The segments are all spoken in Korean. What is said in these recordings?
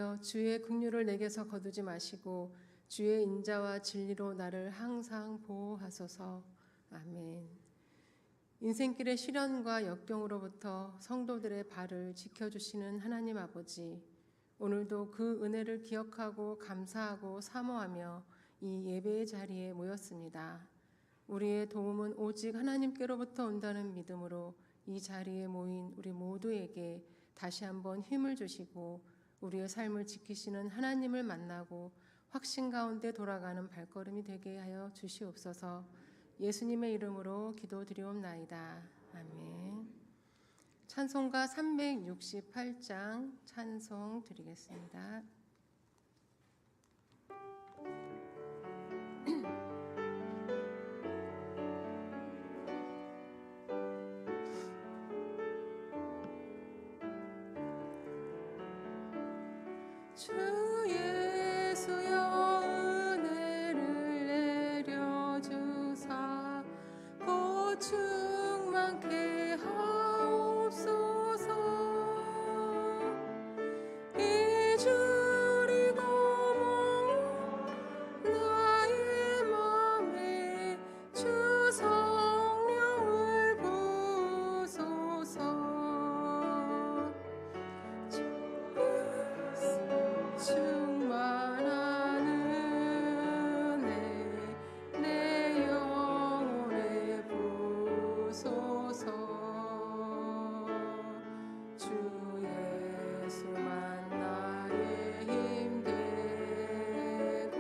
주여 주의 긍휼을 내게서 거두지 마시고 주의 인자와 진리로 나를 항상 보호하소서. 아멘. 인생길의 시련과 역경으로부터 성도들의 발을 지켜주시는 하나님 아버지, 오늘도 그 은혜를 기억하고 감사하고 사모하며 이 예배의 자리에 모였습니다. 우리의 도움은 오직 하나님께로부터 온다는 믿음으로 이 자리에 모인 우리 모두에게 다시 한번 힘을 주시고 우리의 삶을 지키시는 하나님을 만나고 확신 가운데 돌아가는 발걸음이 되게 하여 주시옵소서. 예수님의 이름으로 기도드리옵나이다. 아멘. 찬송가 368장 찬송 드리겠습니다. 주 예수여 은혜를 내려주사 곧 충만케 하옵소서. 잊으리고 먹는 나의 맘에 주 성령을 부소서. 충만한 은혜 내 영혼에 부소서. 주 예수만 나의 힘 되고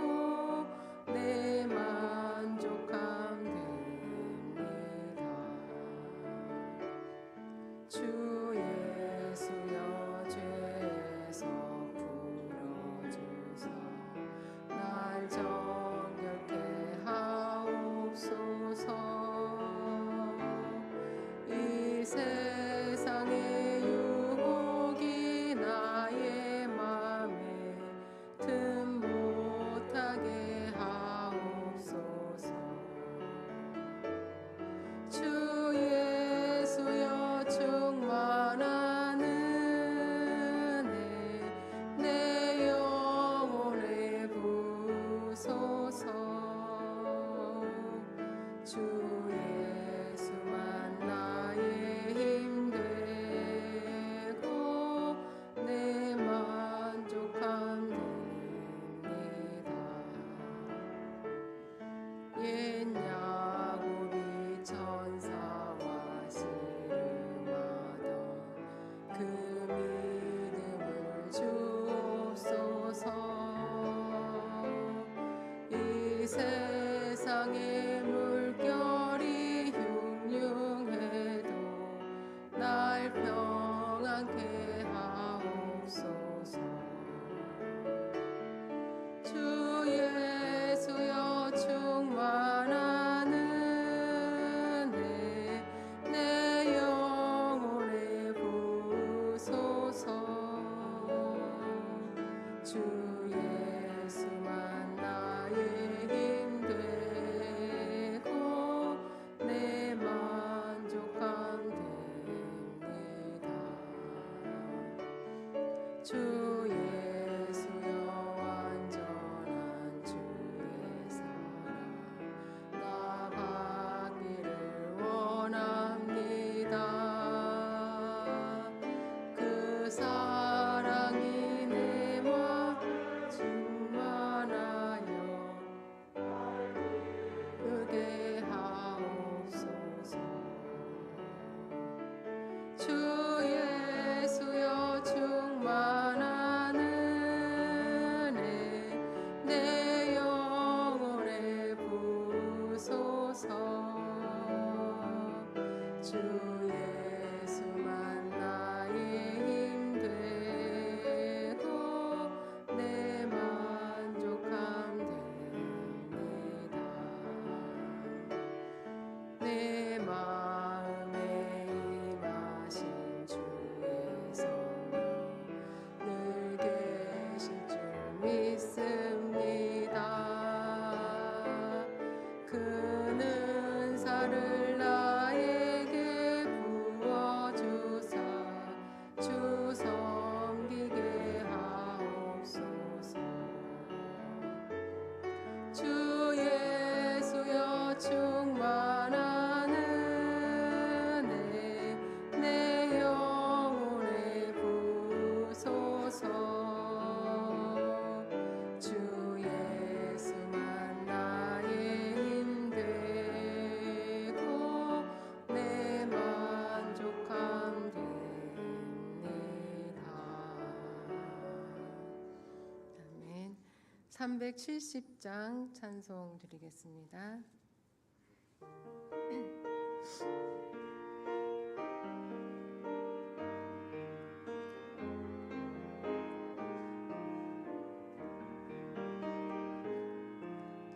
내 만족함 됩니다. 주 예수여 죄에서 날 정결케 하옵소서. 이 세상의 유혹이 나의 맘에 틈 못하게 하옵소서. 주 예수여 충만한 은혜 내 영혼에 부소서. 주 예수만 나의 힘 되고 내 만족함 됩니다. 옛 야곱이 천사와 씨름하던 그 믿음을 주옵소서. 이 세상의 물결이 흉흉해도 날 평안케 하옵소서. 주 예수여 충만한 은혜 내 영혼에 부소서. 주 예수만 나의 힘 되고 내 만족함 됩니다. 주 예수여 완전한 주의 사랑 나 받기를 원합니다. 그 사랑이 내 맘 충만하게 370장 찬송 드리겠습니다.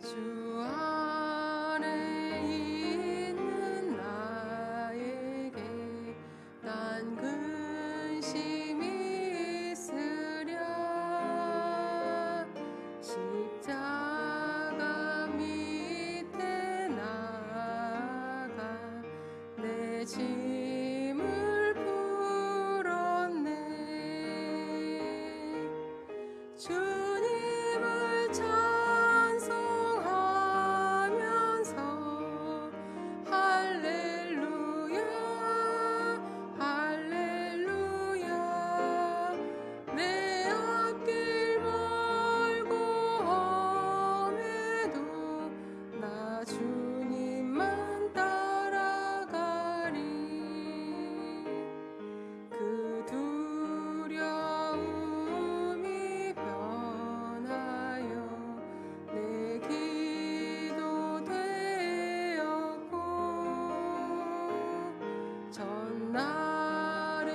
주 안에 있는 나에게 난 근심이 있으랴 십자가 밑에 나가 내 짐을 풀었네 주님을 찬송하면서 할렐루야 할렐루야 내 앞길 멀고 험해도 나 주님만 따라가리 그 두려움이 변하여 내 기도 되었고 전날의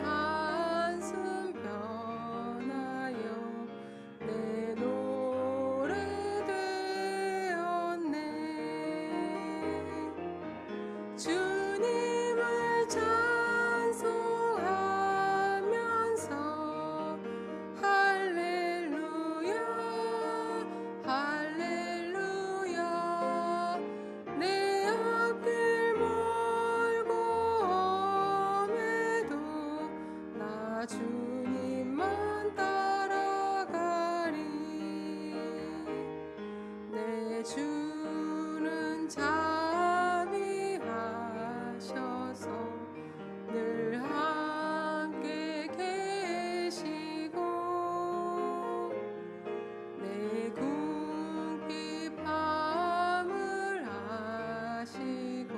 한숨 변하여 내 노래 되었네 주님을 찬송하면서 할렐루야 할렐루야 내 앞길 멀고 험해도 나 주님만 따라가리 내 주는 자비하셔서 늘 함께 계시고 내 궁핍함을 아시고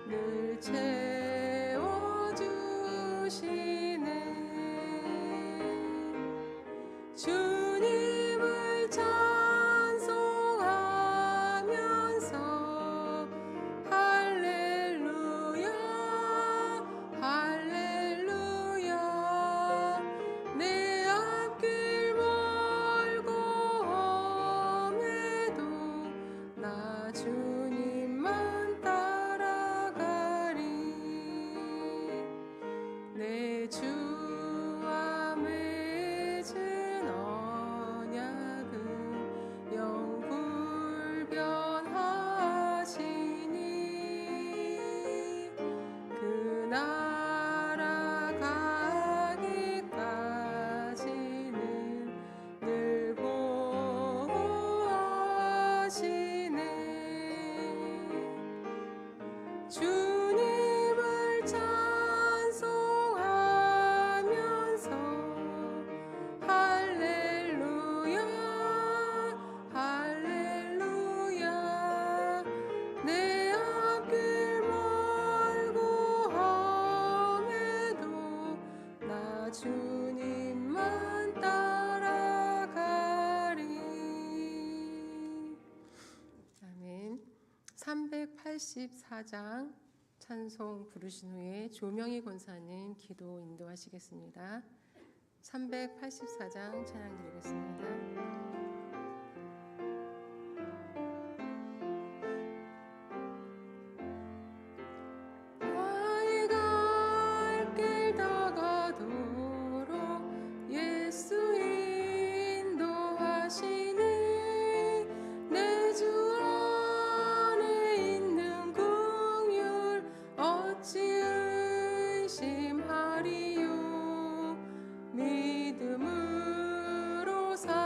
늘 채워주시네 주님을 찬송하면서 할렐루야 할렐루야 내 앞길 멀고 험해도 나 주님만 따라가리 내 주와 맺은 언약은 영불변하시니 그 나라 가기까지는 늘 보호하시네 주님을 찬송하면서 할렐루야 할렐루야 내 앞길 멀고 험해도 나 주님만 따라가리 아멘 384장 찬송 부르신 후에 조명희 권사님 기도 인도하시겠습니다. 384장 찬양 드리겠습니다. 나의 갈 길 다가도록 예수 인도하시니 내 주 안에 있는 긍휼 어찌 의심하리요 믿음으로 살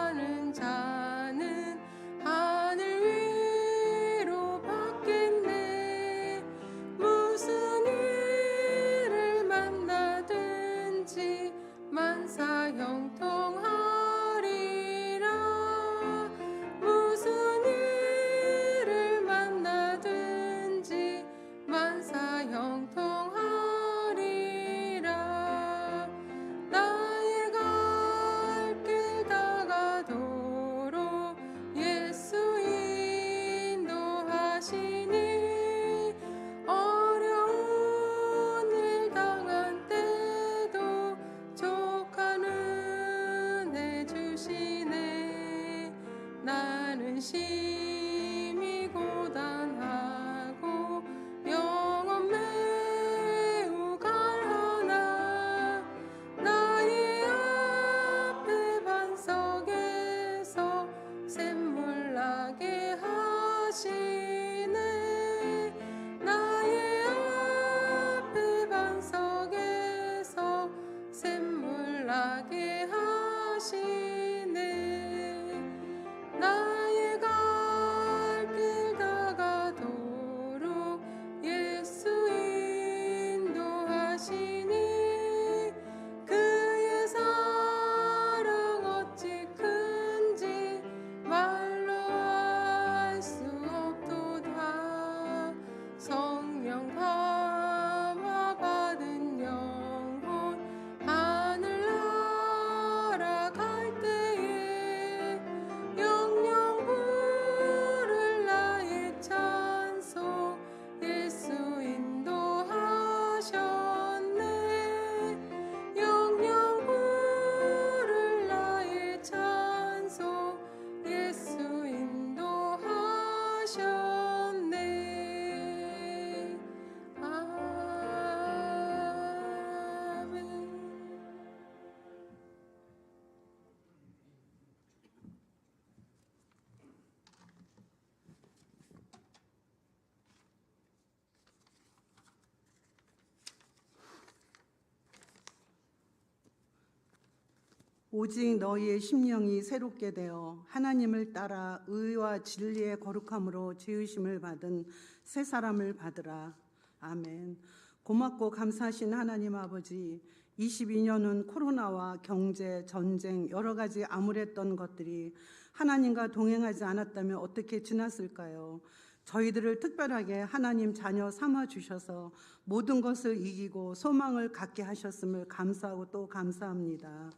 근심이 고단하고 영혼 매우 갈하나 나의 앞에 반석에서 샘물 나게 하시네. 나의 앞에 반석에서 샘물 나게 하시네. 나의 갈 길 다가도록 예수 인도하시니 그의 사랑 어찌 큰지 말로 알 수 없도다. 성령 감화 받은 영혼 하늘나라 갈 때에 영영 부를 나의 찬송 예수 인도하셨네. 영영 부를 나의 찬송 예수 인도하셨네. 아멘. 오직 너희의 심령이 새롭게 되어 하나님을 따라 의와 진리의 거룩함으로 지으심을 받은 새 사람을 받으라. 아멘. 고맙고 감사하신 하나님 아버지, 22년은 코로나와 경제, 전쟁, 여러 가지 암울했던 것들이 하나님과 동행하지 않았다면 어떻게 지났을까요? 저희들을 특별하게 하나님 자녀 삼아 주셔서 모든 것을 이기고 소망을 갖게 하셨음을 감사하고 또 감사합니다.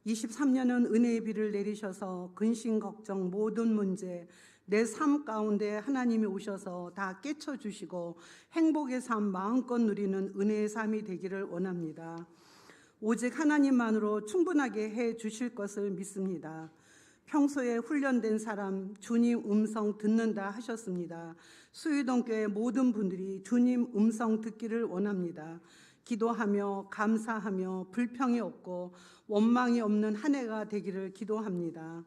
23년은 은혜의 비를 내리셔서 근심, 걱정, 모든 문제, 내 삶 가운데 하나님이 오셔서 다 깨쳐주시고 행복의 삶 마음껏 누리는 은혜의 삶이 되기를 원합니다. 오직 하나님만으로 충분하게 해 주실 것을 믿습니다. 평소에 훈련된 사람 주님 음성 듣는다 하셨습니다. 수유동교회 모든 분들이 주님 음성 듣기를 원합니다. 기도하며 감사하며 불평이 없고 원망이 없는 한 해가 되기를 기도합니다.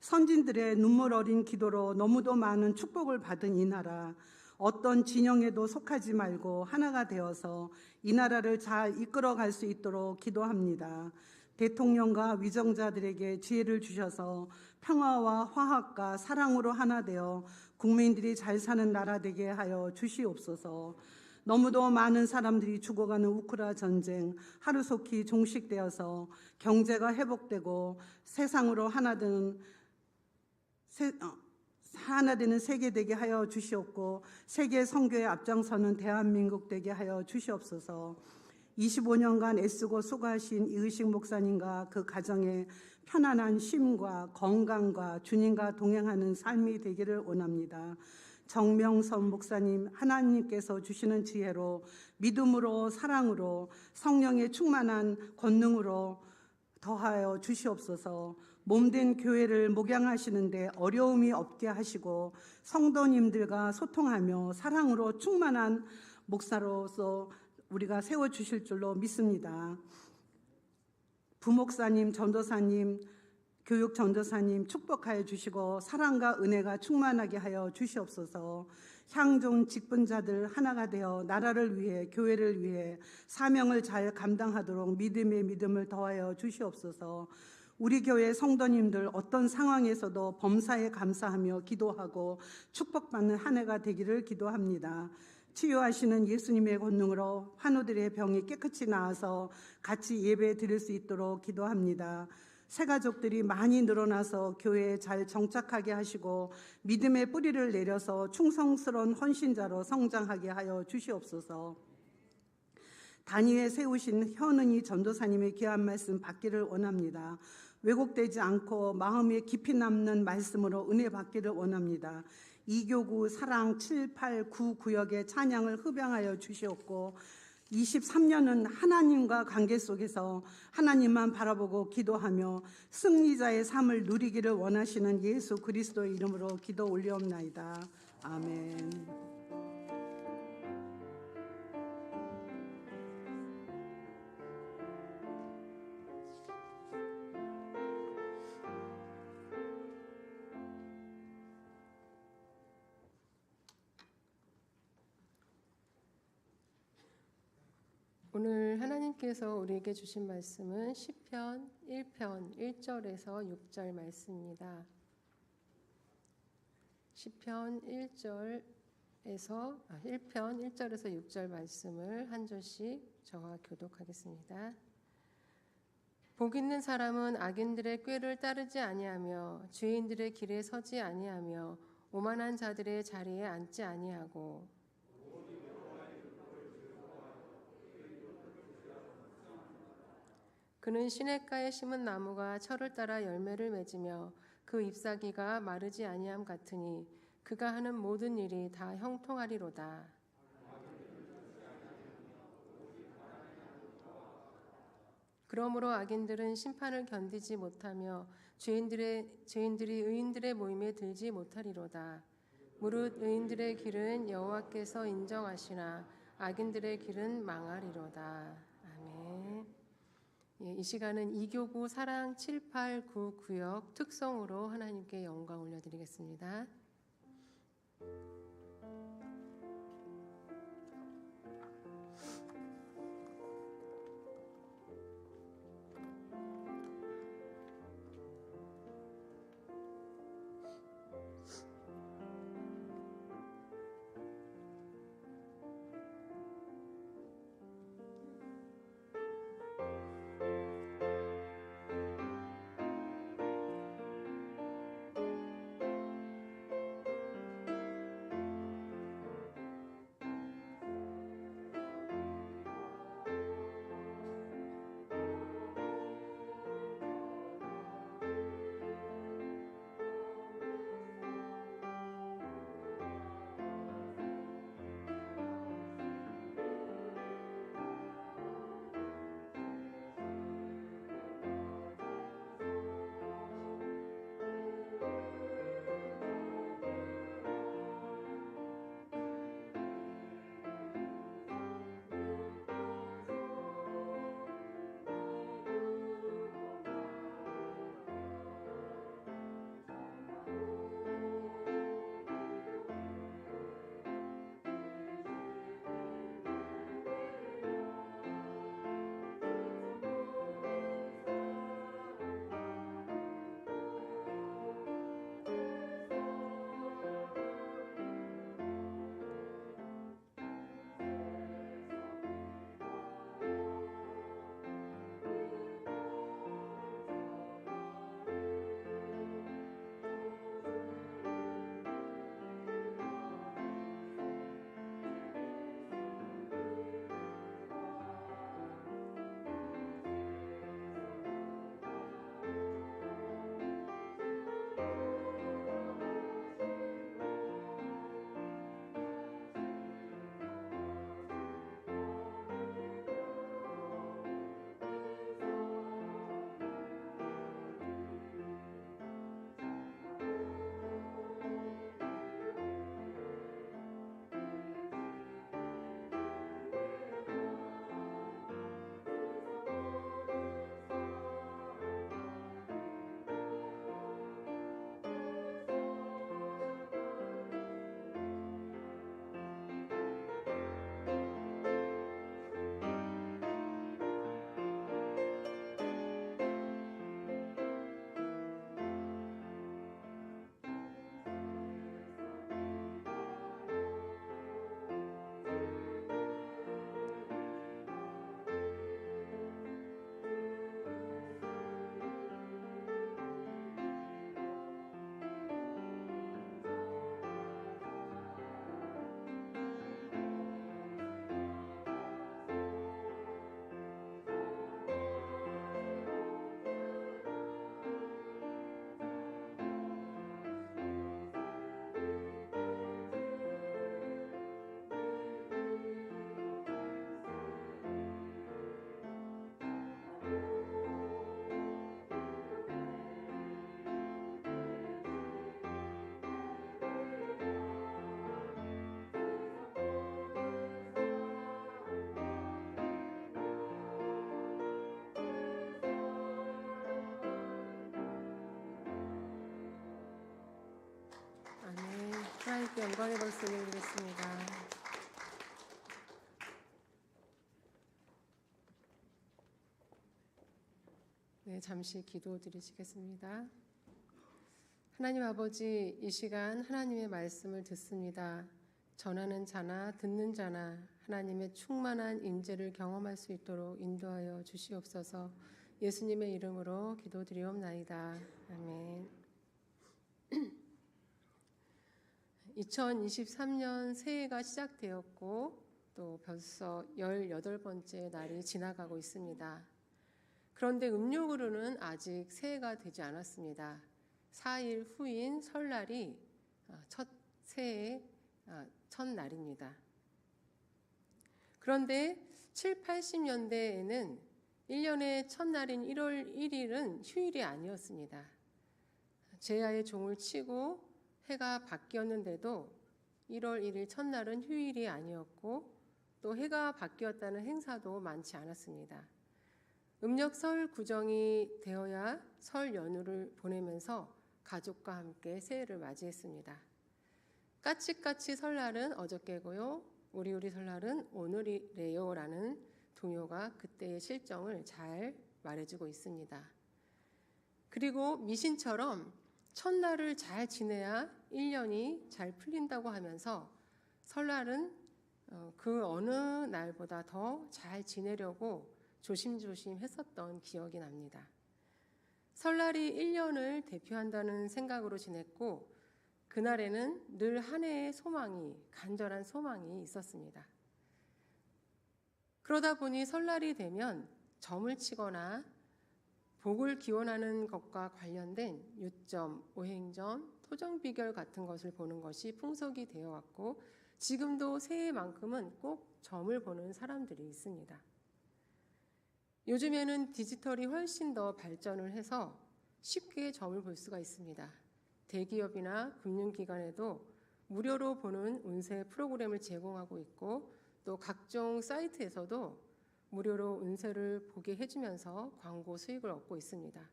선진들의 눈물 어린 기도로 너무도 많은 축복을 받은 이 나라, 어떤 진영에도 속하지 말고 하나가 되어서 이 나라를 잘 이끌어갈 수 있도록 기도합니다. 대통령과 위정자들에게 지혜를 주셔서 평화와 화합과 사랑으로 하나 되어 국민들이 잘 사는 나라 되게 하여 주시옵소서. 너무도 많은 사람들이 죽어가는 우크라 전쟁 하루속히 종식되어서 경제가 회복되고 세상으로 하나 되는 세계 되게 하여 주시옵고 세계 선교에 앞장서는 대한민국 되게 하여 주시옵소서. 25년간 애쓰고 수고하신 이의식 목사님과 그 가정에 편안한 쉼과 건강과 주님과 동행하는 삶이 되기를 원합니다. 정명선 목사님, 하나님께서 주시는 지혜로 믿음으로 사랑으로 성령의 충만한 권능으로 더하여 주시옵소서. 몸된 교회를 목양하시는데 어려움이 없게 하시고 성도님들과 소통하며 사랑으로 충만한 목사로서 우리가 세워주실 줄로 믿습니다. 부목사님, 전도사님, 교육 전도사님 축복하여 주시고 사랑과 은혜가 충만하게 하여 주시옵소서. 향종 직분자들 하나가 되어 나라를 위해 교회를 위해 사명을 잘 감당하도록 믿음의 믿음을 더하여 주시옵소서. 우리 교회 성도님들 어떤 상황에서도 범사에 감사하며 기도하고 축복받는 한 해가 되기를 기도합니다. 치유하시는 예수님의 권능으로 환우들의 병이 깨끗이 나아서 같이 예배 드릴 수 있도록 기도합니다. 새가족들이 많이 늘어나서 교회에 잘 정착하게 하시고 믿음의 뿌리를 내려서 충성스러운 헌신자로 성장하게 하여 주시옵소서. 단위에 세우신 현은희 전도사님의 귀한 말씀 받기를 원합니다. 왜곡되지 않고 마음에 깊이 남는 말씀으로 은혜 받기를 원합니다. 2교구 사랑 7, 8, 9 구역의 찬양을 흡양하여 주시옵고 23년은 하나님과 관계 속에서 하나님만 바라보고 기도하며 승리자의 삶을 누리기를 원하시는 예수 그리스도의 이름으로 기도 올리옵나이다. 아멘. 오늘 하나님께서 우리에게 주신 말씀은 시편 1편 1절에서 6절 말씀입니다. 시편 1편 1절에서 6절 말씀을 한 절씩 저와 교독하겠습니다. 복 있는 사람은 악인들의 꾀를 따르지 아니하며 죄인들의 길에 서지 아니하며 오만한 자들의 자리에 앉지 아니하고 그는 시냇가에 심은 나무가 철을 따라 열매를 맺으며 그 잎사귀가 마르지 아니함 같으니 그가 하는 모든 일이 다 형통하리로다. 그러므로 악인들은 심판을 견디지 못하며 죄인들이 의인들의 모임에 들지 못하리로다. 무릇 의인들의 길은 여호와께서 인정하시나 악인들의 길은 망하리로다. 아멘. 이 시간은 이교구 사랑 789 구역 특성으로 하나님께 영광 올려드리겠습니다. 하나님께 영광의 박수 올려드리겠습니다. 네, 잠시 기도드리시겠습니다. 하나님 아버지, 이 시간 하나님의 말씀을 듣습니다. 전하는 자나 듣는 자나 하나님의 충만한 임재를 경험할 수 있도록 인도하여 주시옵소서. 예수님의 이름으로 기도드리옵나이다. 아멘. 2023년 새해가 시작되었고 또 벌써 18번째 날이 지나가고 있습니다. 그런데 음력으로는 아직 새해가 되지 않았습니다. 4일 후인 설날이 새해 첫날입니다. 그런데 7, 80년대에는 1년의 첫날인 1월 1일은 휴일이 아니었습니다. 제야의 종을 치고 해가 바뀌었는데도 1월 1일 첫날은 휴일이 아니었고 또 해가 바뀌었다는 행사도 많지 않았습니다. 음력 설 구정이 되어야 설 연휴를 보내면서 가족과 함께 새해를 맞이했습니다. 까치까치 설날은 어저께고요. 우리 설날은 오늘이래요 라는 동요가 그때의 실정을 잘 말해주고 있습니다. 그리고 미신처럼 첫날을 잘 지내야 1년이 잘 풀린다고 하면서 설날은 그 어느 날보다 더 잘 지내려고 조심조심 했었던 기억이 납니다. 설날이 1년을 대표한다는 생각으로 지냈고 그날에는 늘 한 해의 소망이, 간절한 소망이 있었습니다. 그러다 보니 설날이 되면 점을 치거나 복을 기원하는 것과 관련된 유점, 오행점, 토정비결 같은 것을 보는 것이 풍속이 되어 왔고 지금도 새해만큼은 꼭 점을 보는 사람들이 있습니다. 요즘에는 디지털이 훨씬 더 발전을 해서 쉽게 점을 볼 수가 있습니다. 대기업이나 금융기관에도 무료로 보는 운세 프로그램을 제공하고 있고 또 각종 사이트에서도 무료로 운세를 보게 해주면서 광고 수익을 얻고 있습니다.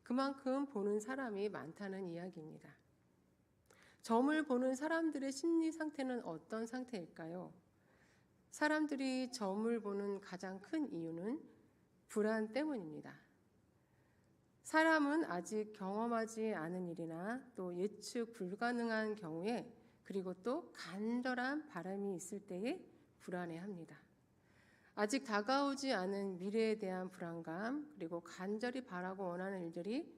그만큼 보는 사람이 많다는 이야기입니다. 점을 보는 사람들의 심리 상태는 어떤 상태일까요? 사람들이 점을 보는 가장 큰 이유는 불안 때문입니다. 사람은 아직 경험하지 않은 일이나 또 예측 불가능한 경우에 그리고 또 간절한 바람이 있을 때에 불안해합니다. 아직 다가오지 않은 미래에 대한 불안감 그리고 간절히 바라고 원하는 일들이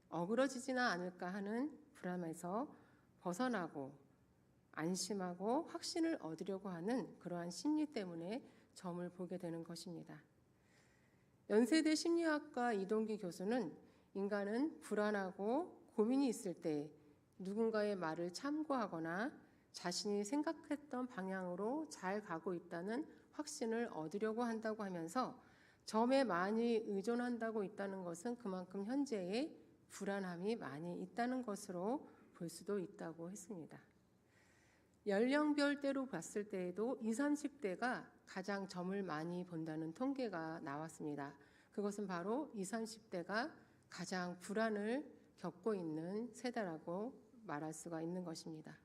어그러지지는 않을까 하는 불안에서 벗어나고 안심하고 확신을 얻으려고 하는 그러한 심리 때문에 점을 보게 되는 것입니다. 연세대 심리학과 이동기 교수는 인간은 불안하고 고민이 있을 때 누군가의 말을 참고하거나 자신이 생각했던 방향으로 잘 가고 있다는 확신을 얻으려고 한다고 하면서 점에 많이 의존한다고 있다는 것은 그만큼 현재의 불안함이 많이 있다는 것으로 볼 수도 있다고 했습니다. 연령별대로 봤을 때에도 20, 30대가 가장 점을 많이 본다는 통계가 나왔습니다. 그것은 바로 20, 30대가 가장 불안을 겪고 있는 세대라고 말할 수가 있는 것입니다.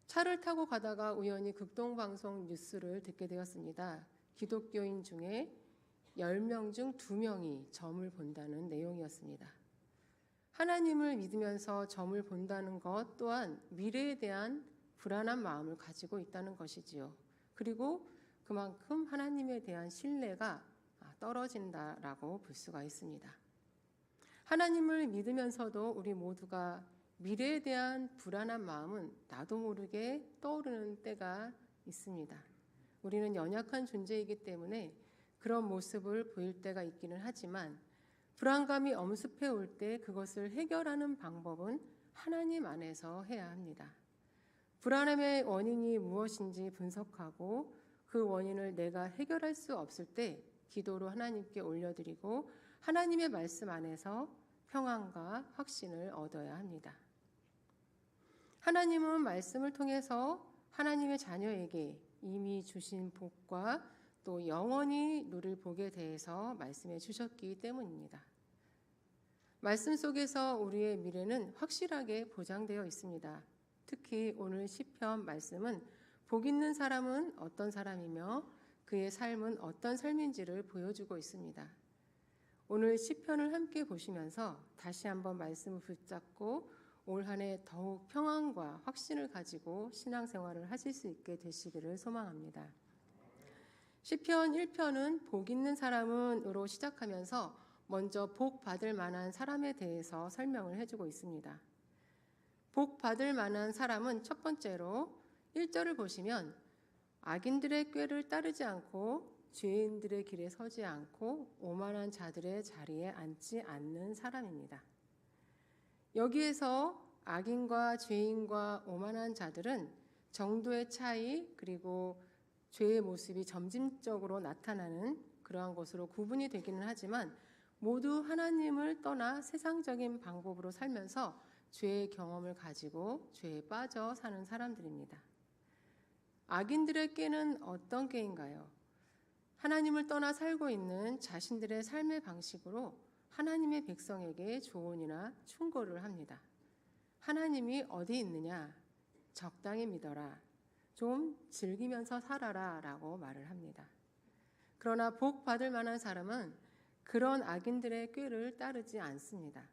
차를 타고 가다가 우연히 극동방송 뉴스를 듣게 되었습니다. 기독교인 중에 10명 중 2명이 점을 본다는 내용이었습니다. 하나님을 믿으면서 점을 본다는 것 또한 미래에 대한 불안한 마음을 가지고 있다는 것이지요. 그리고 그만큼 하나님에 대한 신뢰가 떨어진다라고 볼 수가 있습니다. 하나님을 믿으면서도 우리 모두가 미래에 대한 불안한 마음은 나도 모르게 떠오르는 때가 있습니다. 우리는 연약한 존재이기 때문에 그런 모습을 보일 때가 있기는 하지만 불안감이 엄습해 올 때 그것을 해결하는 방법은 하나님 안에서 해야 합니다. 불안함의 원인이 무엇인지 분석하고 그 원인을 내가 해결할 수 없을 때 기도로 하나님께 올려드리고 하나님의 말씀 안에서 평안과 확신을 얻어야 합니다. 하나님은 말씀을 통해서 하나님의 자녀에게 이미 주신 복과 또 영원히 누릴 복에 대해서 말씀해 주셨기 때문입니다. 말씀 속에서 우리의 미래는 확실하게 보장되어 있습니다. 특히 오늘 시편 말씀은 복 있는 사람은 어떤 사람이며 그의 삶은 어떤 삶인지를 보여주고 있습니다. 오늘 시편을 함께 보시면서 다시 한번 말씀을 붙잡고 올 한 해 더욱 평안과 확신을 가지고 신앙생활을 하실 수 있게 되시기를 소망합니다. 시편 1편은 복 있는 사람은으로 시작하면서 먼저 복 받을 만한 사람에 대해서 설명을 해주고 있습니다. 복 받을 만한 사람은 첫 번째로 1절을 보시면 악인들의 꾀를 따르지 않고 죄인들의 길에 서지 않고 오만한 자들의 자리에 앉지 않는 사람입니다. 여기에서 악인과 죄인과 오만한 자들은 정도의 차이 그리고 죄의 모습이 점진적으로 나타나는 그러한 것으로 구분이 되기는 하지만 모두 하나님을 떠나 세상적인 방법으로 살면서 죄의 경험을 가지고 죄에 빠져 사는 사람들입니다. 악인들의 꾀는 어떤 꾀인가요? 하나님을 떠나 살고 있는 자신들의 삶의 방식으로 하나님의 백성에게 조언이나 충고를 합니다. 하나님이 어디 있느냐? 적당히 믿어라. 좀 즐기면서 살아라 라고 말을 합니다. 그러나 복 받을 만한 사람은 그런 악인들의 꾀를 따르지 않습니다.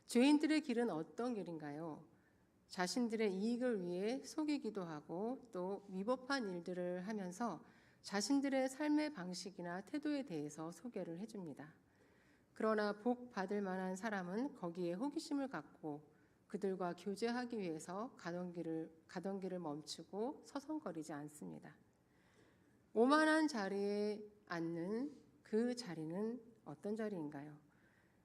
죄인들의 길은 어떤 길인가요? 자신들의 이익을 위해 속이기도 하고 또 위법한 일들을 하면서 자신들의 삶의 방식이나 태도에 대해서 소개를 해줍니다. 그러나 복 받을 만한 사람은 거기에 호기심을 갖고 그들과 교제하기 위해서 가던 길을 멈추고 서성거리지 않습니다. 오만한 자리에 앉는 그 자리는 어떤 자리인가요?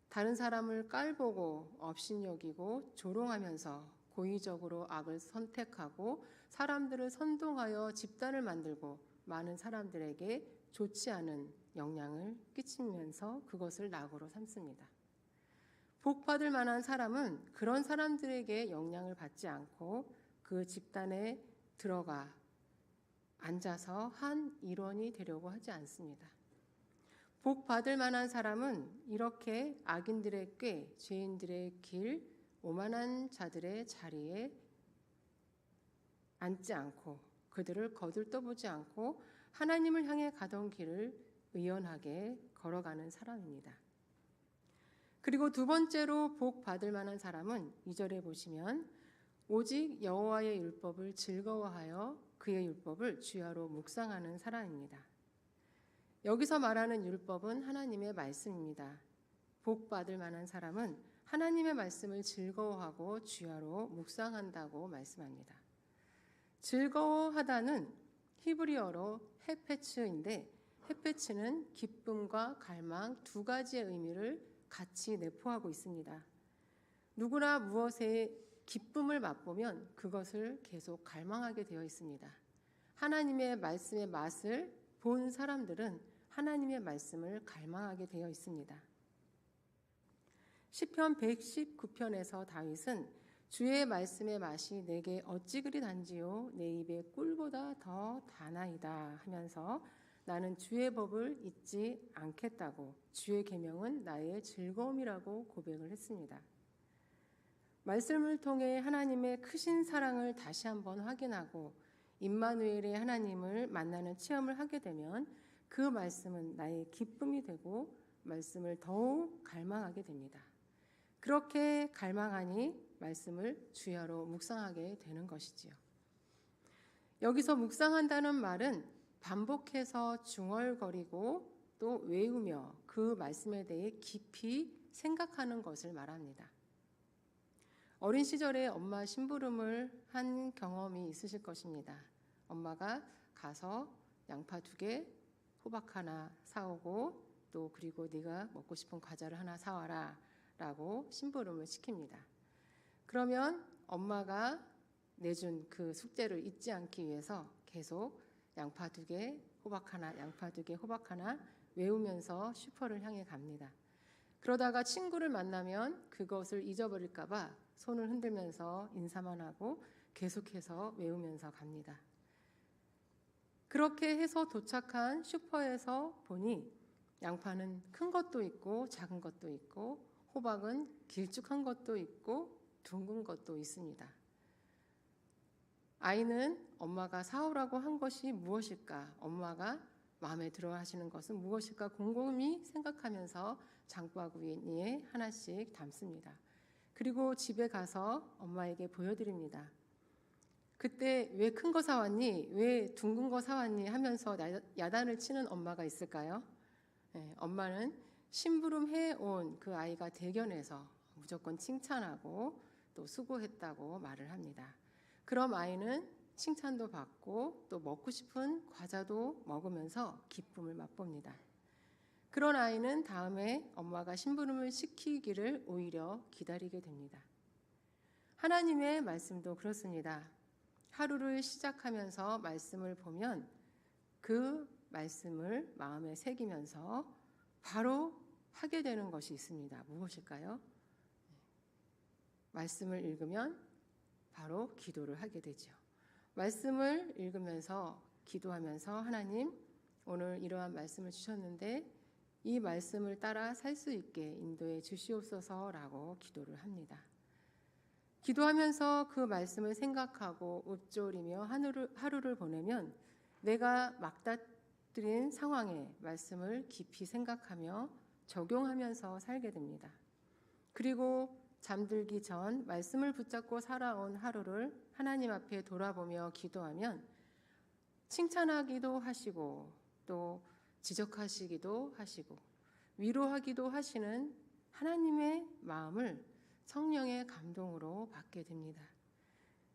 다른 사람을 깔보고 업신여기고 조롱하면서 고의적으로 악을 선택하고 사람들을 선동하여 집단을 만들고 많은 사람들에게 좋지 않은 영향을 끼치면서 그것을 낙으로 삼습니다. 복 받을 만한 사람은 그런 사람들에게 영향을 받지 않고 그 집단에 들어가 앉아서 한 일원이 되려고 하지 않습니다. 복 받을 만한 사람은 이렇게 악인들의 꾀, 죄인들의 길, 오만한 자들의 자리에 앉지 않고 그들을 거들떠보지 않고 하나님을 향해 가던 길을 의연하게 걸어가는 사람입니다. 그리고 두 번째로 복 받을 만한 사람은 2절에 보시면 오직 여호와의 율법을 즐거워하여 그의 율법을 주야로 묵상하는 사람입니다. 여기서 말하는 율법은 하나님의 말씀입니다. 복 받을 만한 사람은 하나님의 말씀을 즐거워하고 주야로 묵상한다고 말씀합니다. 즐거워하다는 히브리어로 헤페츠인데 헤페츠는 기쁨과 갈망 두 가지의 의미를 같이 내포하고 있습니다. 누구나 무엇에 기쁨을 맛보면 그것을 계속 갈망하게 되어 있습니다. 하나님의 말씀의 맛을 본 사람들은 하나님의 말씀을 갈망하게 되어 있습니다. 시편 119편에서 다윗은 주의 말씀의 맛이 내게 어찌 그리 단지요 내 입에 꿀보다 더 다나이다 하면서 나는 주의 법을 잊지 않겠다고 주의 계명은 나의 즐거움이라고 고백을 했습니다. 말씀을 통해 하나님의 크신 사랑을 다시 한번 확인하고 임마누엘의 하나님을 만나는 체험을 하게 되면 그 말씀은 나의 기쁨이 되고 말씀을 더욱 갈망하게 됩니다. 그렇게 갈망하니 말씀을 주야로 묵상하게 되는 것이지요. 여기서 묵상한다는 말은 반복해서 중얼거리고 또 외우며 그 말씀에 대해 깊이 생각하는 것을 말합니다. 어린 시절에 엄마 심부름을 한 경험이 있으실 것입니다. 엄마가 가서 양파 2개, 호박 하나 사오고 또 그리고 네가 먹고 싶은 과자를 하나 사와라 라고 심부름을 시킵니다. 그러면 엄마가 내준 그 숙제를 잊지 않기 위해서 계속 양파 2개, 호박 하나, 양파 2개, 호박 하나 외우면서 슈퍼를 향해 갑니다. 그러다가 친구를 만나면 그것을 잊어버릴까 봐 손을 흔들면서 인사만 하고 계속해서 외우면서 갑니다. 그렇게 해서 도착한 슈퍼에서 보니 양파는 큰 것도 있고 작은 것도 있고 호박은 길쭉한 것도 있고 둥근 것도 있습니다. 아이는 엄마가 사오라고 한 것이 무엇일까? 엄마가 마음에 들어 하시는 것은 무엇일까? 곰곰이 생각하면서 장바구 위에 하나씩 담습니다. 그리고 집에 가서 엄마에게 보여드립니다. 그때 왜 큰 거 사왔니? 왜 둥근 거 사왔니? 하면서 야단을 치는 엄마가 있을까요? 엄마는 심부름해온 그 아이가 대견해서 무조건 칭찬하고 또 수고했다고 말을 합니다. 그럼 아이는 칭찬도 받고 또 먹고 싶은 과자도 먹으면서 기쁨을 맛봅니다. 그런 아이는 다음에 엄마가 심부름을 시키기를 오히려 기다리게 됩니다. 하나님의 말씀도 그렇습니다. 하루를 시작하면서 말씀을 보면 그 말씀을 마음에 새기면서 바로 하게 되는 것이 있습니다. 무엇일까요? 말씀을 읽으면 바로 기도를 하게 되죠. 말씀을 읽으면서 기도하면서 하나님, 오늘 이러한 말씀을 주셨는데 이 말씀을 따라 살 수 있게 인도해 주시옵소서라고 기도를 합니다. 기도하면서 그 말씀을 생각하고 읊조리며 하루를 보내면 내가 막다른 상황에 말씀을 깊이 생각하며 적용하면서 살게 됩니다. 그리고 잠들기 전 말씀을 붙잡고 살아온 하루를 하나님 앞에 돌아보며 기도하면 칭찬하기도 하시고 또 지적하시기도 하시고 위로하기도 하시는 하나님의 마음을 성령의 감동으로 받게 됩니다.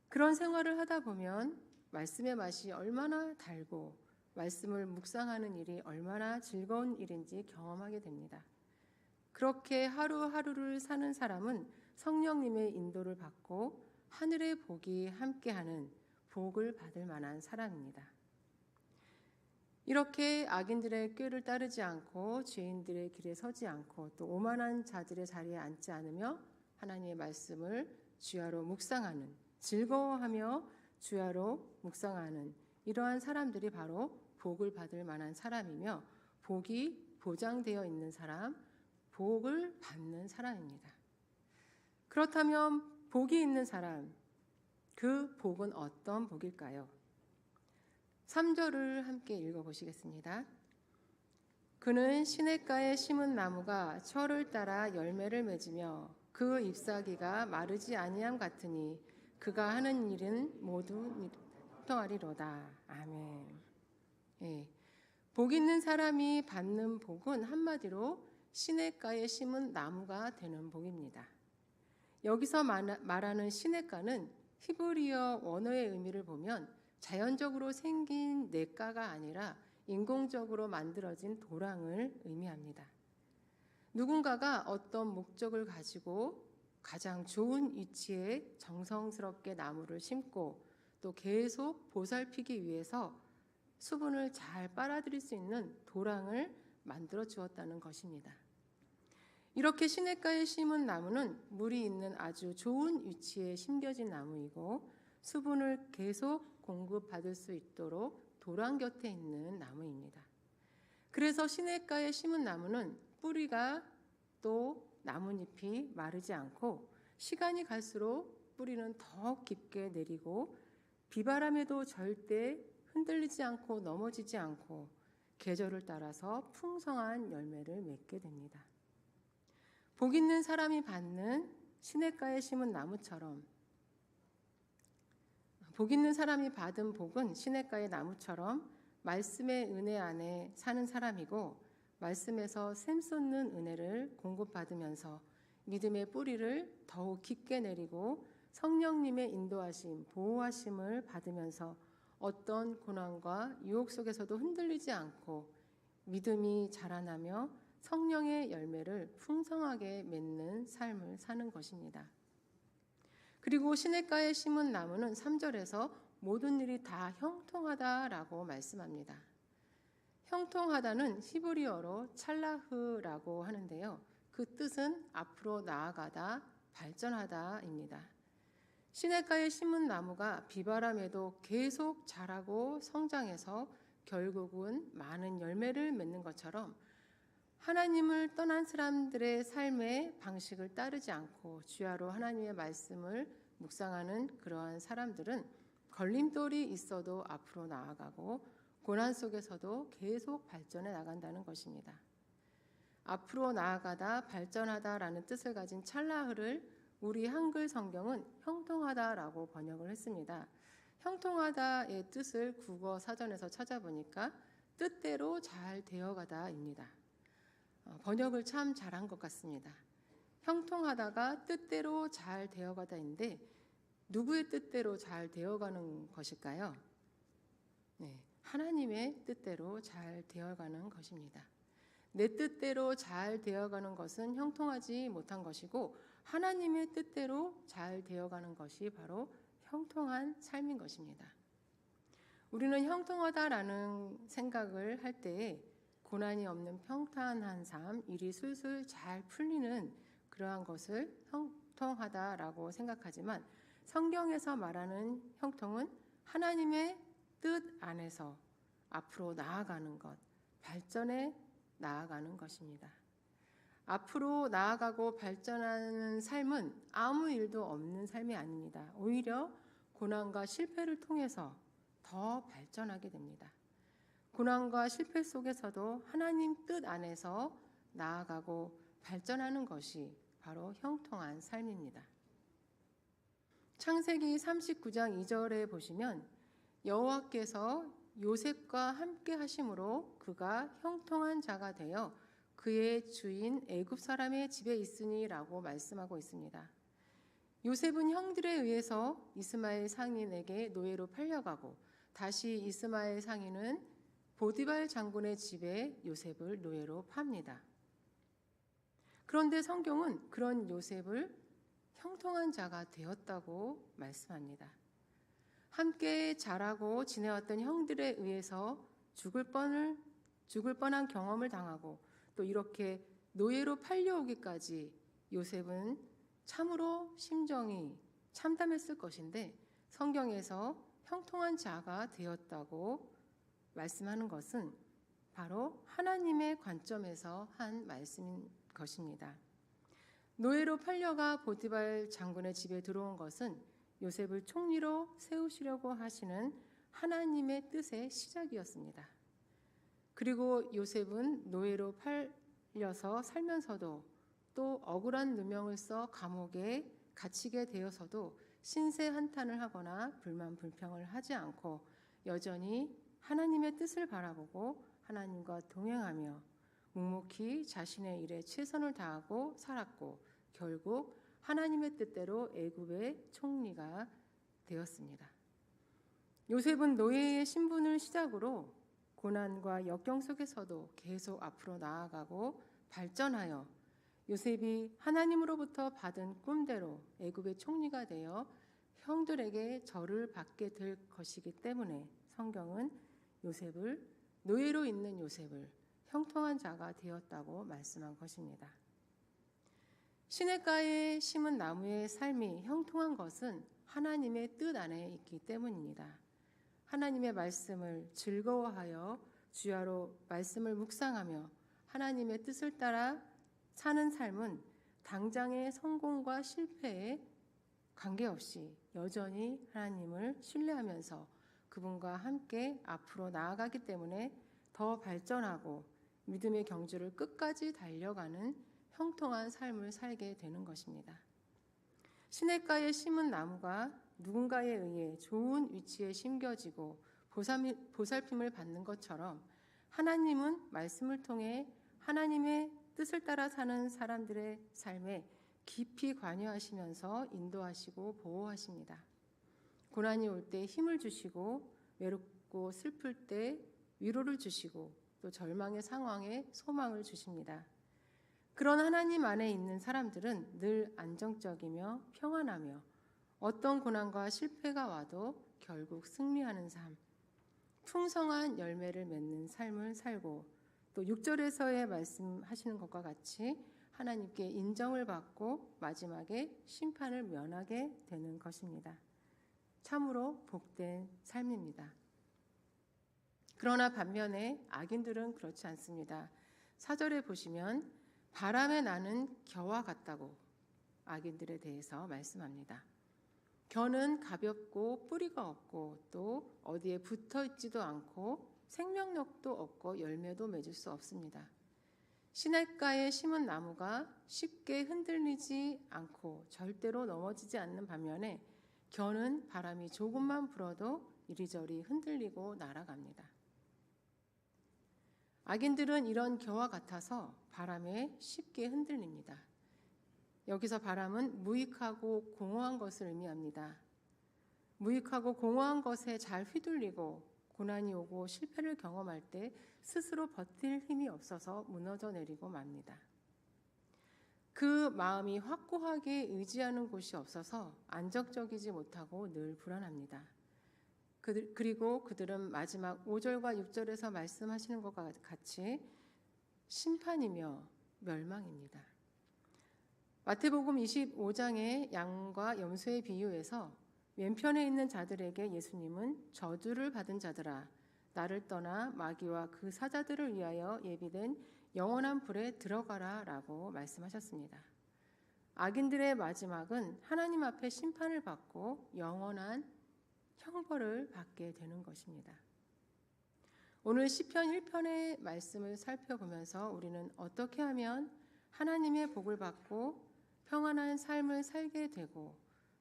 그런 생활을 하다 보면 말씀의 맛이 얼마나 달고 말씀을 묵상하는 일이 얼마나 즐거운 일인지 경험하게 됩니다. 그렇게 하루하루를 사는 사람은 성령님의 인도를 받고 하늘의 복이 함께하는 복을 받을 만한 사람입니다. 이렇게 악인들의 꾀를 따르지 않고 죄인들의 길에 서지 않고 또 오만한 자들의 자리에 앉지 않으며 하나님의 말씀을 주야로 묵상하는, 즐거워하며 주야로 묵상하는 이러한 사람들이 바로 복을 받을 만한 사람이며 복이 보장되어 있는 사람, 복을 받는 사람입니다. 그렇다면 복이 있는 사람, 그 복은 어떤 복일까요? 3절을 함께 읽어보시겠습니다. 그는 시냇가에 심은 나무가 철을 따라 열매를 맺으며 그 잎사귀가 마르지 아니함 같으니 그가 하는 일은 모두 통하리로다. 아멘. 복 있는 사람이 받는 복은 한마디로 시냇가에 심은 나무가 되는 복입니다. 여기서 말하는 시냇가는 히브리어 원어의 의미를 보면 자연적으로 생긴 냇가가 아니라 인공적으로 만들어진 도랑을 의미합니다. 누군가가 어떤 목적을 가지고 가장 좋은 위치에 정성스럽게 나무를 심고 또 계속 보살피기 위해서 수분을 잘 빨아들일 수 있는 도랑을 만들어 주었다는 것입니다. 이렇게 시냇가에 심은 나무는 물이 있는 아주 좋은 위치에 심겨진 나무이고 수분을 계속 공급받을 수 있도록 도랑 곁에 있는 나무입니다. 그래서 시냇가에 심은 나무는 뿌리가 또 나뭇잎이 마르지 않고 시간이 갈수록 뿌리는 더 깊게 내리고 비바람에도 절대 흔들리지 않고 넘어지지 않고 계절을 따라서 풍성한 열매를 맺게 됩니다. 복 있는 사람이 받는 시냇가에 심은 나무처럼 복 있는 사람이 받은 복은 시냇가의 나무처럼 말씀의 은혜 안에 사는 사람이고 말씀에서 샘솟는 은혜를 공급받으면서 믿음의 뿌리를 더욱 깊게 내리고 성령님의 인도하심, 보호하심을 받으면서 어떤 고난과 유혹 속에서도 흔들리지 않고 믿음이 자라나며 성령의 열매를 풍성하게 맺는 삶을 사는 것입니다. 그리고 시냇가에 심은 나무는 3절에서 모든 일이 다 형통하다라고 말씀합니다. 형통하다는 히브리어로 찰라흐라고 하는데요. 그 뜻은 앞으로 나아가다, 발전하다입니다. 시냇가에 심은 나무가 비바람에도 계속 자라고 성장해서 결국은 많은 열매를 맺는 것처럼 하나님을 떠난 사람들의 삶의 방식을 따르지 않고 주야로 하나님의 말씀을 묵상하는 그러한 사람들은 걸림돌이 있어도 앞으로 나아가고 고난 속에서도 계속 발전해 나간다는 것입니다. 앞으로 나아가다 발전하다라는 뜻을 가진 찰나흐를 우리 한글 성경은 형통하다라고 번역을 했습니다. 형통하다의 뜻을 국어 사전에서 찾아보니까 뜻대로 잘 되어가다입니다. 번역을 참 잘한 것 같습니다. 형통하다가 뜻대로 잘 되어가다인데 누구의 뜻대로 잘 되어가는 것일까요? 네, 하나님의 뜻대로 잘 되어가는 것입니다. 내 뜻대로 잘 되어가는 것은 형통하지 못한 것이고 하나님의 뜻대로 잘 되어가는 것이 바로 형통한 삶인 것입니다. 우리는 형통하다라는 생각을 할 때에 고난이 없는 평탄한 삶, 일이 술술 잘 풀리는 그러한 것을 형통하다라고 생각하지만 성경에서 말하는 형통은 하나님의 뜻 안에서 앞으로 나아가는 것, 발전해 나아가는 것입니다. 앞으로 나아가고 발전하는 삶은 아무 일도 없는 삶이 아닙니다. 오히려 고난과 실패를 통해서 더 발전하게 됩니다. 고난과 실패 속에서도 하나님 뜻 안에서 나아가고 발전하는 것이 바로 형통한 삶입니다. 창세기 39장 2절에 보시면 여호와께서 요셉과 함께 하심으로 그가 형통한 자가 되어 그의 주인 애굽 사람의 집에 있으니라고 말씀하고 있습니다. 요셉은 형들에 의해서 이스마엘 상인에게 노예로 팔려가고 다시 이스마엘 상인은 보디발 장군의 집에 요셉을 노예로 팝니다. 그런데 성경은 그런 요셉을 형통한 자가 되었다고 말씀합니다. 함께 자라고 지내왔던 형들에 의해서 죽을 뻔한 경험을 당하고 또 이렇게 노예로 팔려오기까지 요셉은 참으로 심정이 참담했을 것인데 성경에서 형통한 자가 되었다고 말씀하는 것은 바로 하나님의 관점에서 한 말씀인 것입니다. 노예로 팔려가 보디발 장군의 집에 들어온 것은 요셉을 총리로 세우시려고 하시는 하나님의 뜻의 시작이었습니다. 그리고 요셉은 노예로 팔려서 살면서도 또 억울한 누명을 써 감옥에 갇히게 되어서도 신세 한탄을 하거나 불만 불평을 하지 않고 여전히 하나님의 뜻을 바라보고 하나님과 동행하며 묵묵히 자신의 일에 최선을 다하고 살았고 결국 하나님의 뜻대로 애굽의 총리가 되었습니다. 요셉은 노예의 신분을 시작으로 고난과 역경 속에서도 계속 앞으로 나아가고 발전하여 요셉이 하나님으로부터 받은 꿈대로 애굽의 총리가 되어 형들에게 절을 받게 될 것이기 때문에 성경은 요셉을 노예로 있는 요셉을 형통한 자가 되었다고 말씀한 것입니다. 시냇가에 심은 나무의 삶이 형통한 것은 하나님의 뜻 안에 있기 때문입니다. 하나님의 말씀을 즐거워하여 주야로 말씀을 묵상하며 하나님의 뜻을 따라 사는 삶은 당장의 성공과 실패에 관계없이 여전히 하나님을 신뢰하면서 그분과 함께 앞으로 나아가기 때문에 더 발전하고 믿음의 경주를 끝까지 달려가는 형통한 삶을 살게 되는 것입니다. 시냇가에 심은 나무가 누군가에 의해 좋은 위치에 심겨지고 보살핌을 받는 것처럼 하나님은 말씀을 통해 하나님의 뜻을 따라 사는 사람들의 삶에 깊이 관여하시면서 인도하시고 보호하십니다. 고난이 올 때 힘을 주시고 외롭고 슬플 때 위로를 주시고 또 절망의 상황에 소망을 주십니다. 그런 하나님 안에 있는 사람들은 늘 안정적이며 평안하며 어떤 고난과 실패가 와도 결국 승리하는 삶, 풍성한 열매를 맺는 삶을 살고 또 6절에서의 말씀하시는 것과 같이 하나님께 인정을 받고 마지막에 심판을 면하게 되는 것입니다. 참으로 복된 삶입니다. 그러나 반면에 악인들은 그렇지 않습니다. 4절에 보시면 바람에 나는 겨와 같다고 악인들에 대해서 말씀합니다. 겨는 가볍고 뿌리가 없고 또 어디에 붙어 있지도 않고 생명력도 없고 열매도 맺을 수 없습니다. 시냇가에 심은 나무가 쉽게 흔들리지 않고 절대로 넘어지지 않는 반면에 겨는 바람이 조금만 불어도 이리저리 흔들리고 날아갑니다. 악인들은 이런 겨와 같아서 바람에 쉽게 흔들립니다. 여기서 바람은 무익하고 공허한 것을 의미합니다. 무익하고 공허한 것에 잘 휘둘리고 고난이 오고 실패를 경험할 때 스스로 버틸 힘이 없어서 무너져 내리고 맙니다. 그 마음이 확고하게 의지하는 곳이 없어서 안정적이지 못하고 늘 불안합니다. 그리고 그들은 마지막 5절과 6절에서 말씀하시는 것과 같이 심판이며 멸망입니다. 마태복음 25장의 양과 염소의 비유에서 왼편에 있는 자들에게 예수님은 저주를 받은 자들아 나를 떠나 마귀와 그 사자들을 위하여 예비된 영원한 불에 들어가라 라고 말씀하셨습니다. 악인들의 마지막은 하나님 앞에 심판을 받고 영원한 형벌을 받게 되는 것입니다. 오늘 시편 1편의 말씀을 살펴보면서 우리는 어떻게 하면 하나님의 복을 받고 평안한 삶을 살게 되고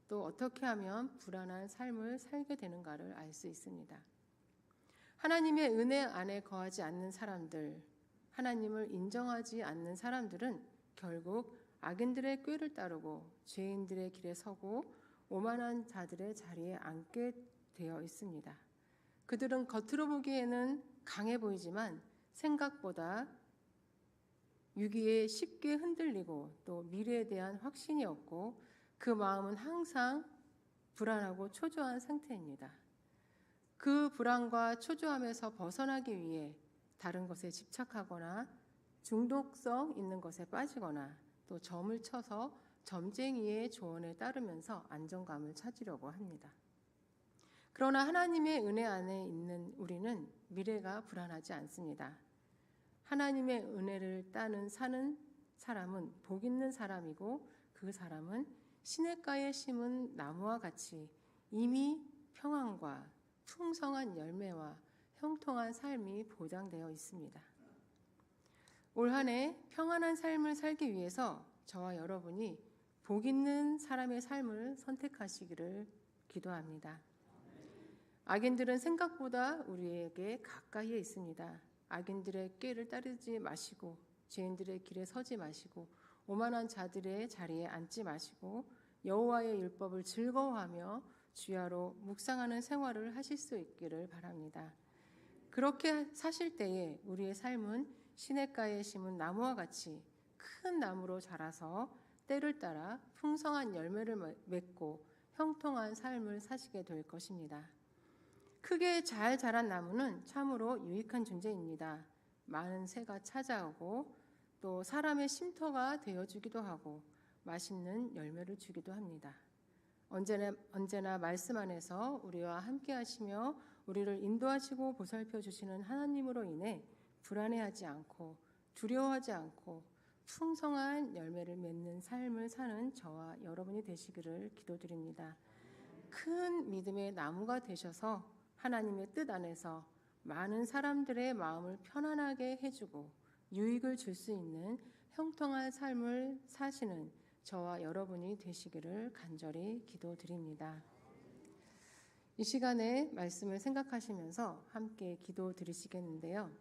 또 어떻게 하면 불안한 삶을 살게 되는가를 알 수 있습니다. 하나님의 은혜 안에 거하지 않는 사람들, 하나님을 인정하지 않는 사람들은 결국 악인들의 꾀를 따르고 죄인들의 길에 서고 오만한 자들의 자리에 앉게 되어 있습니다. 그들은 겉으로 보기에는 강해 보이지만 생각보다 위기에 쉽게 흔들리고 또 미래에 대한 확신이 없고 그 마음은 항상 불안하고 초조한 상태입니다. 그 불안과 초조함에서 벗어나기 위해 다른 것에 집착하거나 중독성 있는 것에 빠지거나 또 점을 쳐서 점쟁이의 조언에 따르면서 안정감을 찾으려고 합니다. 그러나 하나님의 은혜 안에 있는 우리는 미래가 불안하지 않습니다. 하나님의 은혜를 따는 사는 사람은 복 있는 사람이고 그 사람은 시냇가에 심은 나무와 같이 이미 평안과 풍성한 열매와 형통한 삶이 보장되어 있습니다. 올 한 해 평안한 삶을 살기 위해서 저와 여러분이 복 있는 사람의 삶을 선택하시기를 기도합니다. 악인들은 생각보다 우리에게 가까이에 있습니다. 악인들의 꾀를 따르지 마시고 죄인들의 길에 서지 마시고 오만한 자들의 자리에 앉지 마시고 여호와의 율법을 즐거워하며 주야로 묵상하는 생활을 하실 수 있기를 바랍니다. 그렇게 사실 때에 우리의 삶은 시냇가에 심은 나무와 같이 큰 나무로 자라서 때를 따라 풍성한 열매를 맺고 형통한 삶을 사시게 될 것입니다. 크게 잘 자란 나무는 참으로 유익한 존재입니다. 많은 새가 찾아오고 또 사람의 쉼터가 되어주기도 하고 맛있는 열매를 주기도 합니다. 언제나 말씀 안에서 우리와 함께 하시며 우리를 인도하시고 보살펴 주시는 하나님으로 인해 불안해하지 않고 두려워하지 않고 풍성한 열매를 맺는 삶을 사는 저와 여러분이 되시기를 기도드립니다. 큰 믿음의 나무가 되셔서 하나님의 뜻 안에서 많은 사람들의 마음을 편안하게 해주고 유익을 줄 수 있는 형통한 삶을 사시는 저와 여러분이 되시기를 간절히 기도드립니다. 이 시간에 말씀을 생각하시면서 함께 기도 드리시겠는데요.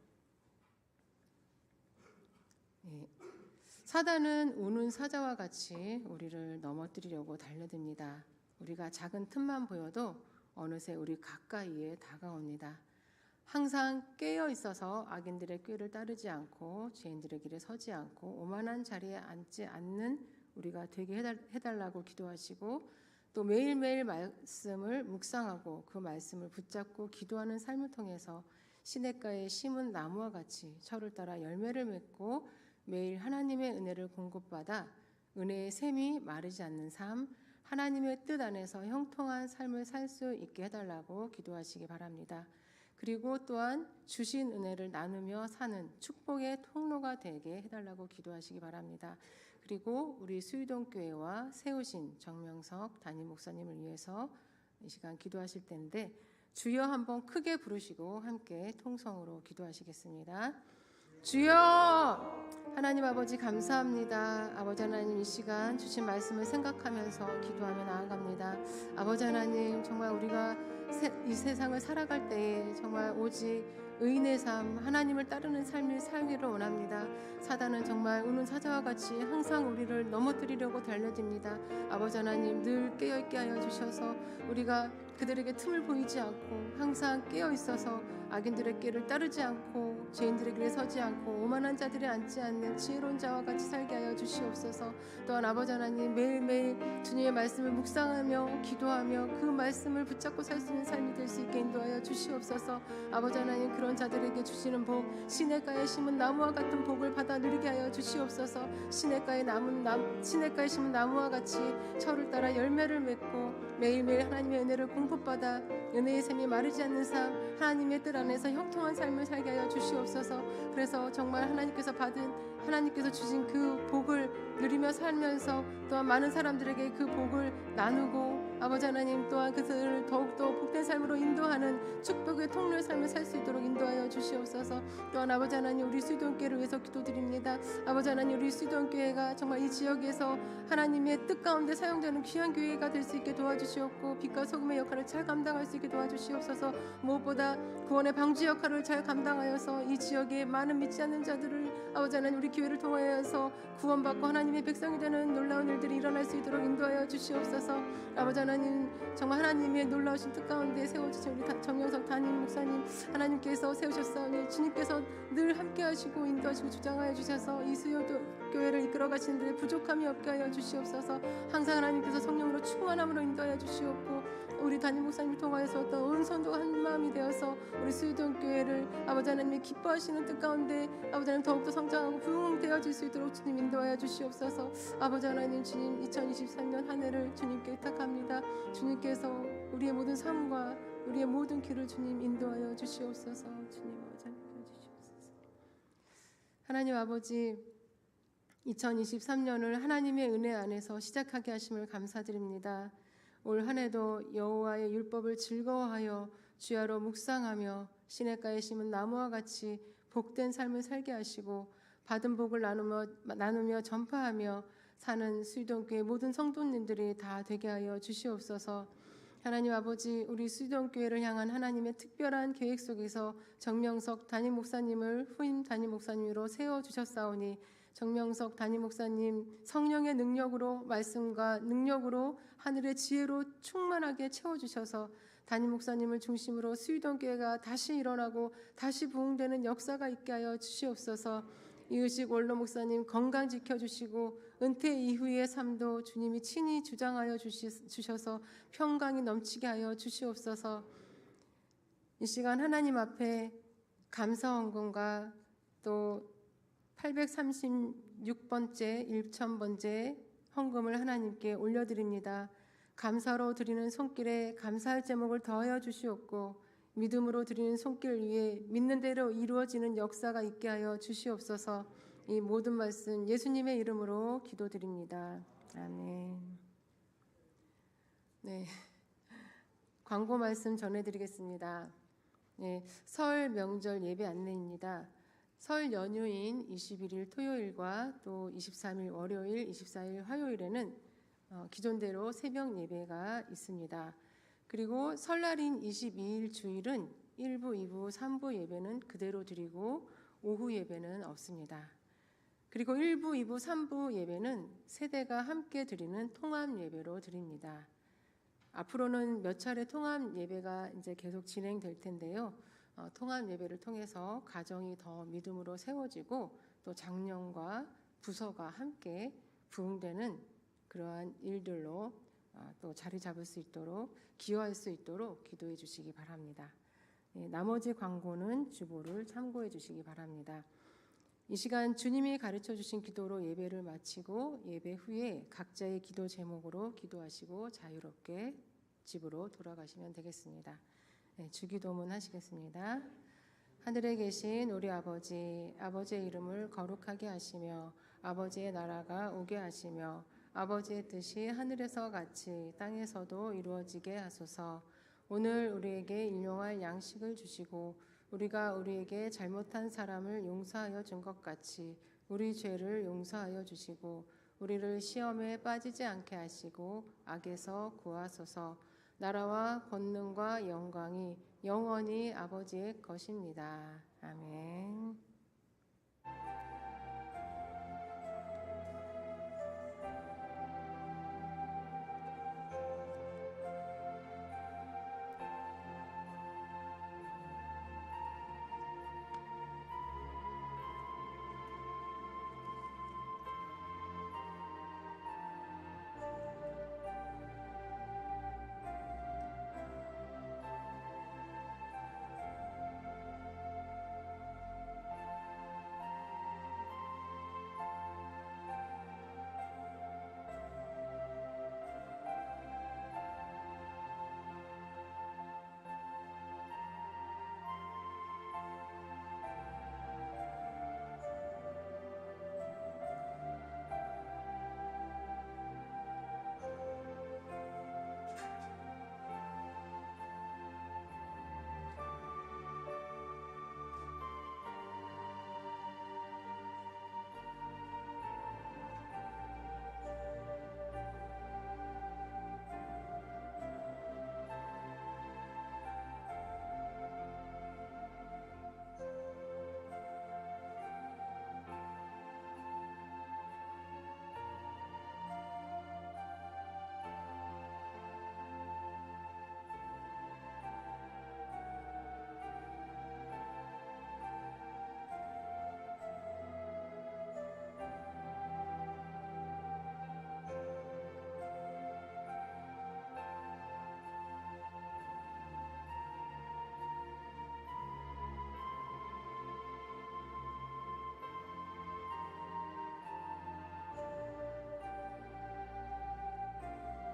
사단은 우는 사자와 같이 우리를 넘어뜨리려고 달려듭니다. 우리가 작은 틈만 보여도 어느새 우리 가까이에 다가옵니다. 항상 깨어 있어서 악인들의 꾀를 따르지 않고 죄인들의 길에 서지 않고 오만한 자리에 앉지 않는 우리가 되게 해달라고 기도하시고 또 매일매일 말씀을 묵상하고 그 말씀을 붙잡고 기도하는 삶을 통해서 시냇가에 심은 나무와 같이 철을 따라 열매를 맺고 매일 하나님의 은혜를 공급받아 은혜의 샘이 마르지 않는 삶, 하나님의 뜻 안에서 형통한 삶을 살 수 있게 해달라고 기도하시기 바랍니다. 그리고 또한 주신 은혜를 나누며 사는 축복의 통로가 되게 해달라고 기도하시기 바랍니다. 그리고 우리 수유동교회와 세우신 정명석 담임 목사님을 위해서 이 시간 기도하실 텐데 주여 한번 크게 부르시고 함께 통성으로 기도하시겠습니다. 주여! 하나님 아버지 감사합니다. 아버지 하나님 이 시간 주신 말씀을 생각하면서 기도하며 나아갑니다. 아버지 하나님 정말 우리가 이 세상을 살아갈 때에 정말 오직 의인의 삶, 하나님을 따르는 삶을 살기를 원합니다. 사단은 정말 우는 사자와 같이 항상 우리를 넘어뜨리려고 달려듭니다. 아버지 하나님 늘 깨어있게 하여 주셔서 우리가 그들에게 틈을 보이지 않고 항상 깨어있어서 악인들의 길을 따르지 않고 죄인들의 길에 서지 않고 오만한 자들이 앉지 않는 지혜로운 자와 같이 살게 하여 주시옵소서. 또한 아버지 하나님 매일매일 주님의 말씀을 묵상하며 기도하며 그 말씀을 붙잡고 살 수 있는 삶이 될 수 있게 인도하여 주시옵소서. 아버지 하나님 그런 자들에게 주시는 복, 시냇가에 심은 나무와 같은 복을 받아 누리게 하여 주시옵소서. 시냇가에 심은 나무와 같이 철을 따라 열매를 맺고 매일매일 하나님의 은혜를 공급받아 은혜의 샘이 마르지 않는 삶, 하나님의 뜻 안에서 형통한 삶을 살게 하여 주시옵소서. 그래서 정말 하나님께서 주신 그 복을 누리며 살면서 또한 많은 사람들에게 그 복을 나누고 아버지 하나님 또한 그들을 더욱더 복된 삶으로 인도하는 축복의 통로의 삶을 살 수 있도록 인도하여 주시옵소서. 또한 아버지 하나님 우리 수도원교회를 위해서 기도드립니다. 아버지 하나님 우리 수도원교회가 정말 이 지역에서 하나님의 뜻 가운데 사용되는 귀한 교회가 될 수 있게 도와주시옵고 빛과 소금의 역할을 잘 감당할 수 있게 도와주시옵소서. 무엇보다 구원의 방주 역할을 잘 감당하여서 이 지역에 많은 믿지 않는 자들을 아버지 하나님 우리 교회를 통하여서 구원받고 하나님의 백성이 되는 놀라운 일들이 일어날 수 있도록 인도하여 주시옵소서. 아버지 하나님 정말 하나님의 놀라우신 뜻 가운데 세워주신 우리 정명석 담임 목사님 하나님께서 세우셨사오니 주님께서 늘 함께 하시고 인도하시고 주장하여 주셔서 이 수요교회를 이끌어 가시는 데 부족함이 없게 하여 주시옵소서. 항상 하나님께서 성령으로 충만함으로 인도하여 주시옵고 우리 담임 목사님을 통하여서 어떤 온 성도가 한 마음이 되어서 우리 수유동교회를 아버지 하나님의 기뻐하시는 뜻 가운데 아버지 하나님 더욱더 성장하고 부흥되어질 수 있도록 주님 인도하여 주시옵소서. 아버지 하나님 주님 2023년 한 해를 주님께 의탁합니다. 주님께서 우리의 모든 삶과 우리의 모든 길을 주님 인도하여 주시옵소서. 주님 아버지 함께 주시옵소서. 하나님 아버지 2023년을 하나님의 은혜 안에서 시작하게 하심을 감사드립니다. 올 한 해도 여호와의 율법을 즐거워하여 주야로 묵상하며 시냇가에 심은 나무와 같이 복된 삶을 살게 하시고 받은 복을 나누며 전파하며 사는 수유동교회 모든 성도님들이 다 되게 하여 주시옵소서. 하나님 아버지 우리 수유동교회를 향한 하나님의 특별한 계획 속에서 정명석 담임 목사님을 후임 담임 목사님으로 세워주셨사오니 정명석 담임 목사님 성령의 능력으로 말씀과 능력으로 하늘의 지혜로 충만하게 채워주셔서 담임 목사님을 중심으로 수유동교회가 다시 일어나고 다시 부흥되는 역사가 있게 하여 주시옵소서. 이의식 원로 목사님 건강 지켜주시고 은퇴 이후의 삶도 주님이 친히 주장하여 주셔서 평강이 넘치게 하여 주시옵소서. 이 시간 하나님 앞에 감사 헌금과 또 836번째 1000번째 헌금을 하나님께 올려드립니다. 감사로 드리는 손길에 감사할 제목을 더하여 주시옵고 믿음으로 드리는 손길 위에 믿는 대로 이루어지는 역사가 있게 하여 주시옵소서. 이 모든 말씀 예수님의 이름으로 기도드립니다. 아멘. 네, 광고 말씀 전해드리겠습니다. 네, 설 명절 예배 안내입니다. 설 연휴인 21일 토요일과 또 23일 월요일, 24일 화요일에는 기존대로 새벽 예배가 있습니다. 그리고 설날인 22일 주일은 1부, 2부, 3부 예배는 그대로 드리고 오후 예배는 없습니다. 그리고 1부, 2부, 3부 예배는 세대가 함께 드리는 통합 예배로 드립니다. 앞으로는 몇 차례 통합 예배가 이제 계속 진행될 텐데요. 통합 예배를 통해서 가정이 더 믿음으로 세워지고 또 장년과 부서가 함께 부흥되는 그러한 일들로 또 자리 잡을 수 있도록 기여할 수 있도록 기도해 주시기 바랍니다. 나머지 광고는 주보를 참고해 주시기 바랍니다. 이 시간 주님이 가르쳐 주신 기도로 예배를 마치고 예배 후에 각자의 기도 제목으로 기도하시고 자유롭게 집으로 돌아가시면 되겠습니다. 네, 주기도문 하시겠습니다. 하늘에 계신 우리 아버지, 아버지의 이름을 거룩하게 하시며 아버지의 나라가 오게 하시며 아버지의 뜻이 하늘에서 같이 땅에서도 이루어지게 하소서. 오늘 우리에게 일용할 양식을 주시고 우리가 우리에게 잘못한 사람을 용서하여 준 것 같이 우리 죄를 용서하여 주시고 우리를 시험에 빠지지 않게 하시고 악에서 구하소서. 나라와 권능과 영광이 영원히 아버지의 것입니다. 아멘.